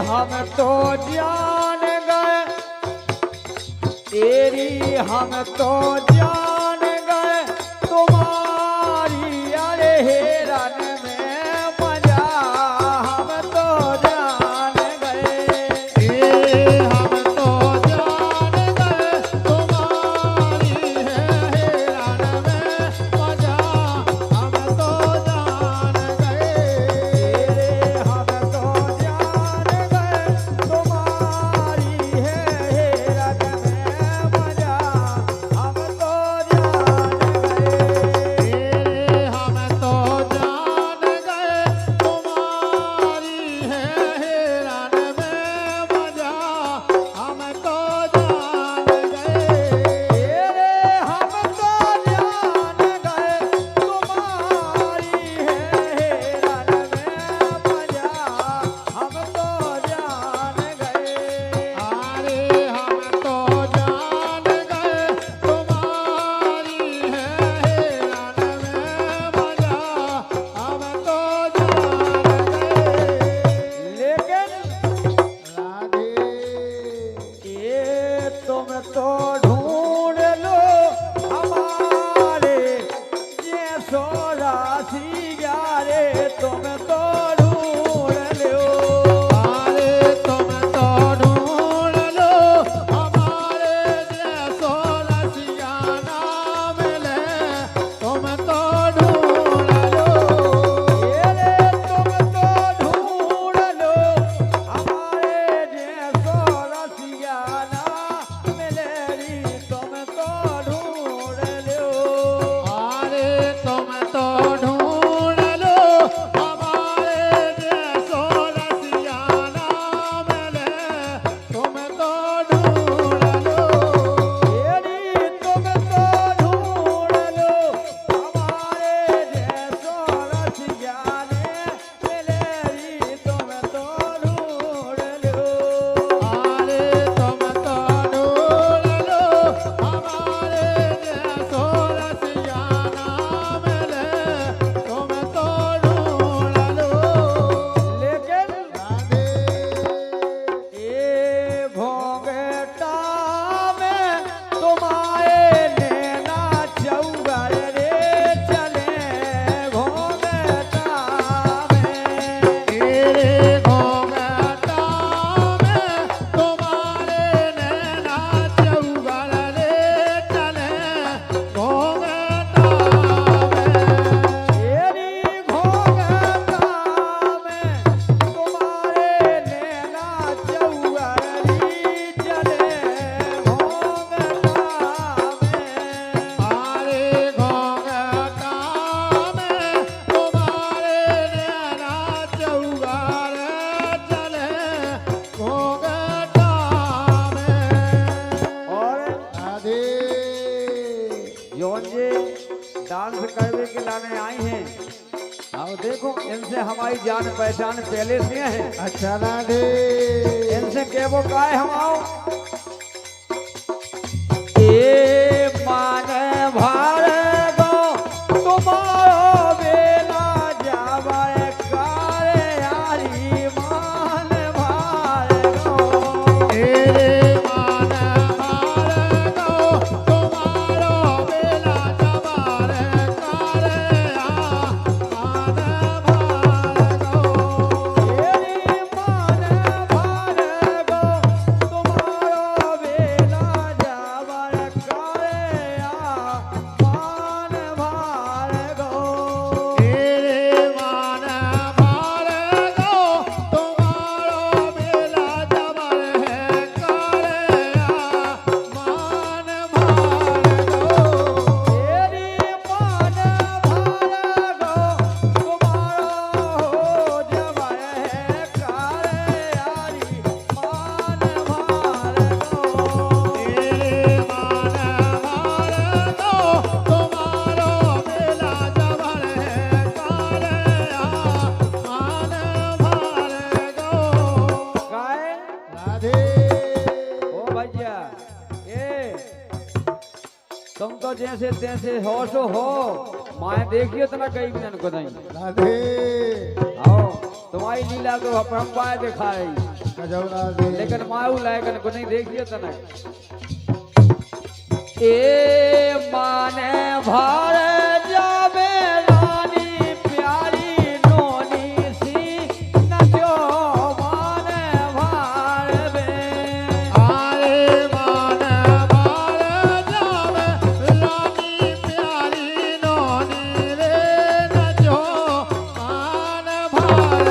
हम तो जान गए तेरी हम तो जान गए तुम्हारी अरे हेरन में मजा हम तो जान गए हम तो जान गए तुम्हारी है हेरन में मजा हम तो जान गए हम तो जान गए तुम्हारी है हेरन में मजा हम तो जान गए हम तो जान गए तुम्हारी है हेरन में मजा हम तो जान गए हम तो जान गए तुम्हारी है हेरन में मजा हम तो जान गए अरे हम तो जान गए तुम्हारी है हेरन में मजा हम तो जान गए लेकिन राधे ये तुम तो ढूंढ लो हमारे ये सोरासी ग्यारे तुम तो ढूंढ लो अरे तुम तो ढूंढ लो हमारे जैसो रसिया ना मिले तुम तो ढूंढ लो ये तुम तो ढूंढ लो हमारे जैसो रसिया ना मिलेरी तुम तो ढूंढ लो अरे तुम तो ढूंढ लो हमारे जैसो रसिया ना मिले तुम तो ढूंढ लो तेरी तुम तो ढूंढ लो हमारे जैसो रसिया ने मिलेरी तुम तो ढूंढ लो अरे तुम तो ढूंढ लो हमारे जैसो रसिया ना मिले तुम तो ढूंढ लो लेकिन राधे ये भोगटा में तुम्हारे नैना चौगर रे चले भोगटा में तेरे घोंघटा में तुम्हारे नैना चौगर रे चले घोंघटा में तेरी भोगता में तुम्हारे नैना चौगरी चले भोगता में अरे घोंघटा में तुम्हारे नैना चौगर चले घोंघटा में और राधे जौन जी डांस करने के लाने आई हैं आओ देखो इनसे हमारी जान पहचान पहले से है अच्छा राधे इनसे के वो काय हम आओ ए मान भार गो तुम्हारो बेला जावर कारे यारी मान भार गो तेरे मान मार गो तुम्हारो बेला जबार करे मान भार गो तेरी मान भार गो तुम्हारो बेला जावर कारे मान भार गो तेरे मान मार गो तुम्हारो बेला जबर है करे मान भार गो तेरी मान भार गो तुम्हारो हो जबर है कारे यारी मान भार गो तेरे मान मार गो तुम्हारो बेला जबर है करे मान भार गो काय राधे ओ भैया ए तुम तो जैसे तैसे होशो हो माए देखिए तना कई भी को नहीं राधे आओ तुम्हारी लीला तो अपरंपार दिखाई गजब राधे लेकिन माऊ लायकन को नहीं देखिए तनक ए माने भार जावे रानी प्यारी नोनी सी नचो माने भार में आरे मान भार जावे रानी प्यारी नोनी रे नचो मान भार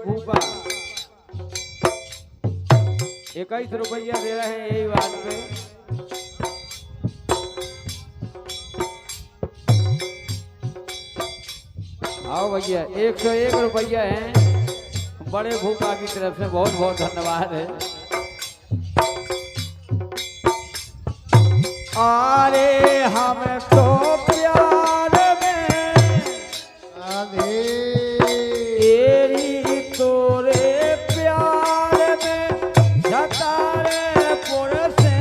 भूपा 21 रुपया दे रहे हैं यही बात पे। आओ भैया 101 रुपया है बड़े भूपा की तरफ से, बहुत बहुत धन्यवाद है। अरे हम तो प्यार में तेरी तोरे प्यार में झतारे पुर से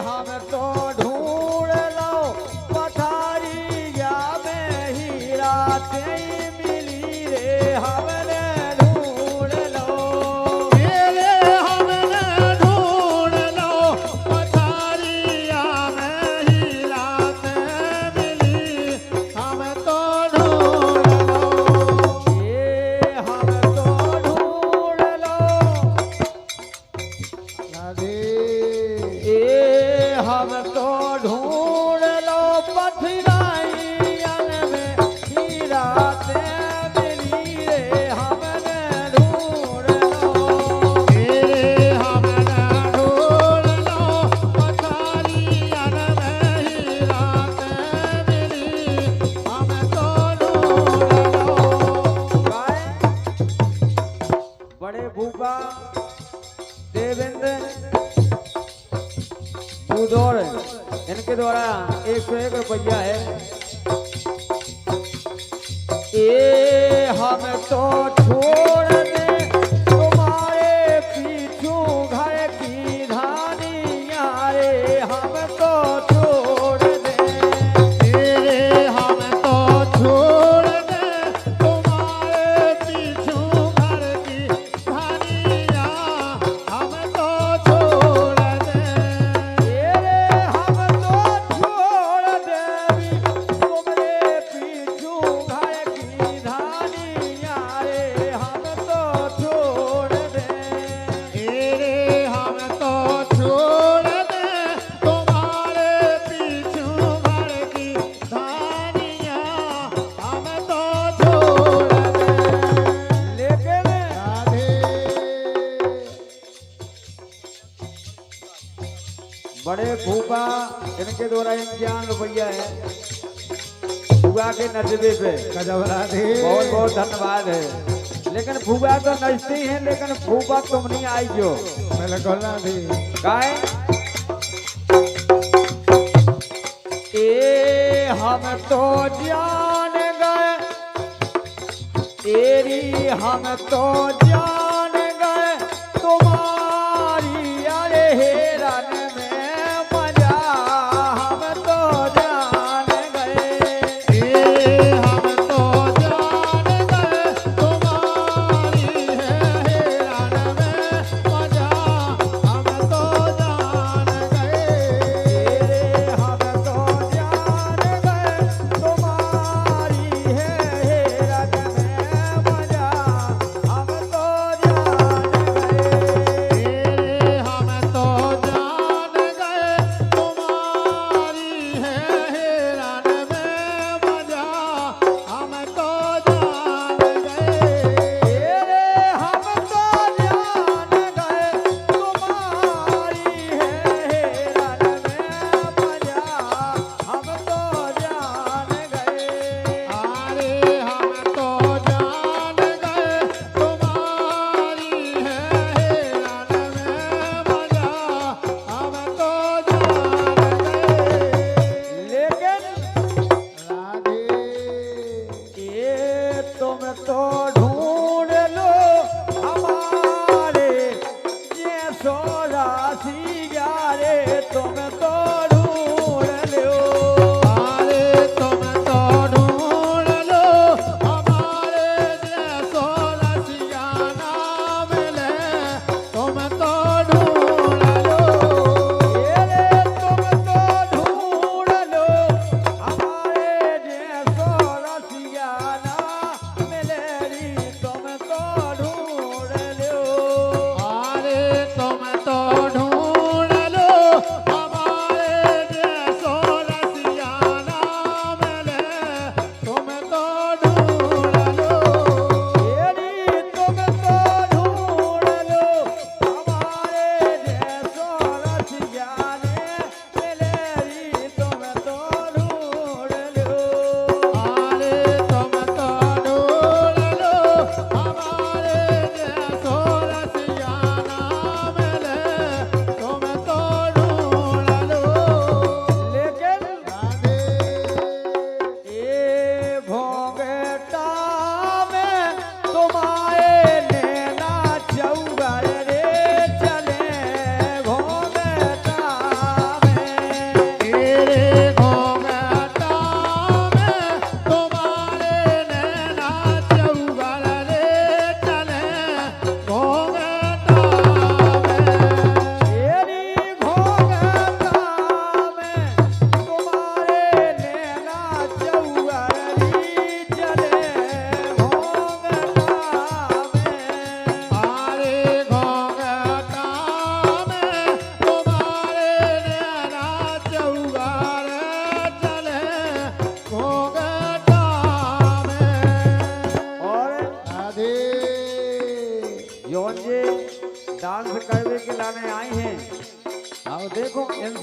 हम तो ढूंढ लो पठारिया में हीरा तेई मिली रे हमने ढूंढ लो मेरे हमने ढूंढ लो पथारिया में हीरा ते मिली हम तो ढूंढ लो ये हम तो ढूंढ लो राधे ये हम तो ढूंढ लो पथराइयन में हीरा ते मिली रे हमने ढूंढ लो मेरे हमने ढूंढ लो पथारिया में हीरा ते मिली हम तो ढूंढ लो गाय बड़े भूपा देवेंद्र भूदौड़ इनके द्वारा 101 रुपया है ये हम तो छोड़ दे तुम्हारे पीछू घर की धानियाँ रे हम तो छोड़ दे तेरे हम तो छोड़ दे तुम्हारे पीछू घर की धनिया हम तो छोड़ दे तेरे हम तो छोड़ देवी तुमरे पीछू घर की धानियाँ रे हम तो छोड़ दे तेरे हम तो छोड़ दे तुम्हारे पीछू घर की धनिया हम तो छोड़ दे लेकिन राधे बड़े भूपा इनके द्वारा 51 रुपया है भूआ के नजबे पे गजब राधे बहुत बहुत धन्यवाद है लेकिन भूआ तो नचती है लेकिन भूपा तुम नहीं आई जो बिल्कुल राधे गाय ए हम तो जान गए तेरी हम तो जान गए तुम्हारी अरे हेरन में मजा हम तो जान गए ये हम तो जान गए तुम्हारी है हैरान में मजा हम तो जान गए तेरे हम तो जान गए तुम्हारी है हेरन में मजा हम तो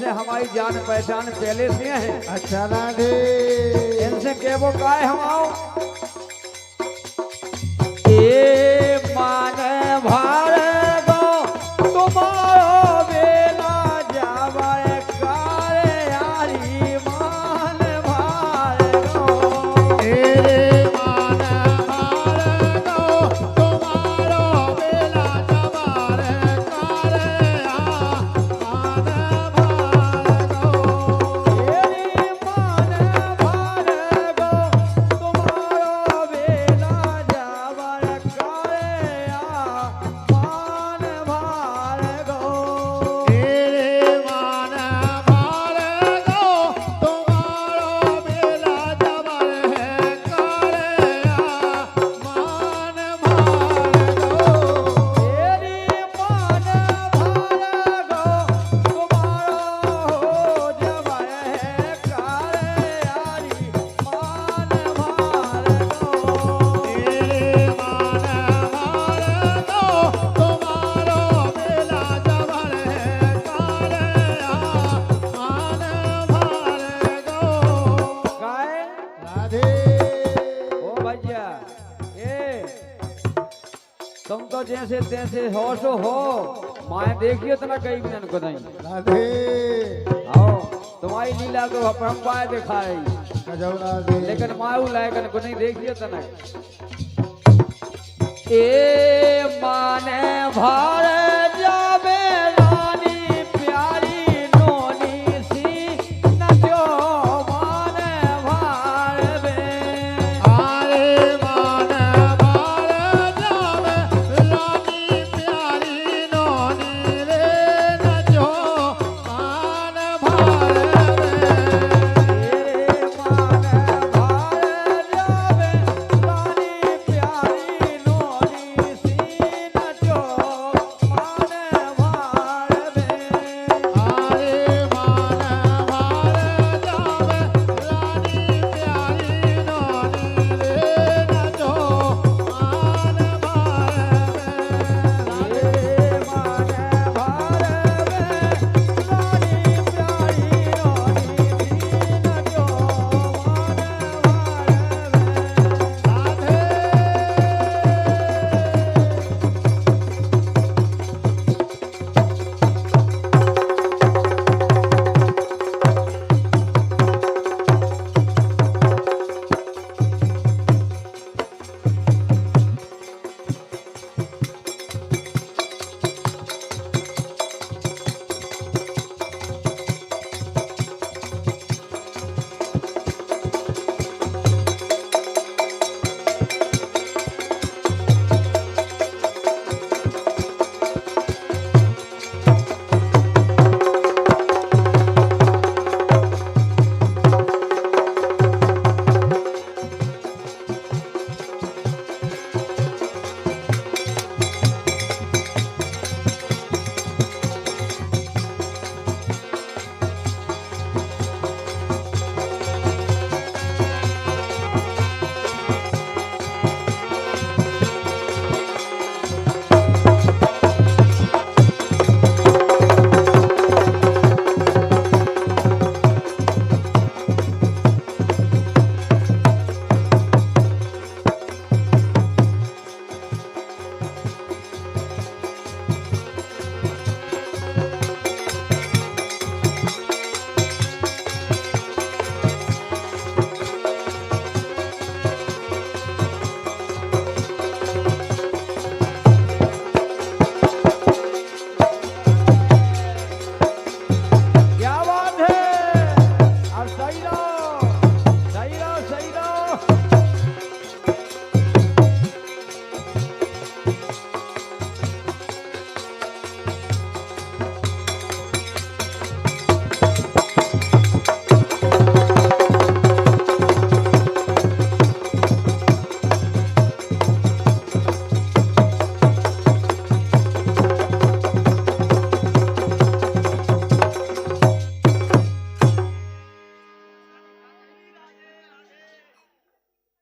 इनसे हमारी जान पहचान पहले से है। अच्छा राधे इनसे के वो काय हम आओ ए मान भार गो तुम्हारो बेला जावर कार यारी मान भार गो तेरे मान भार गो तुम्हारो बेला जबर करे मान भार गो तेरी मान भार गो तुम्हारो बेला जावर कार मान भार गो तेरे मान भार गो तुम्हारो बेला जबर है करे मान भार गो तेरी मान भार गो तुम्हारो हो जबर है कार यारी मान भार गो तेरे मान भार गो तुम्हारो बेला जबर है करे मान भार गो काय राधे ओ भैया ए तुम तो जैसे तैसे होश हो माए देखिए तना कहीं भी न नहीं राधे आओ तुम्हारी लीला तो हम पाए दिखाई गजब राधे लेकिन माऊ लायक को नहीं देखिए तना ए माने भार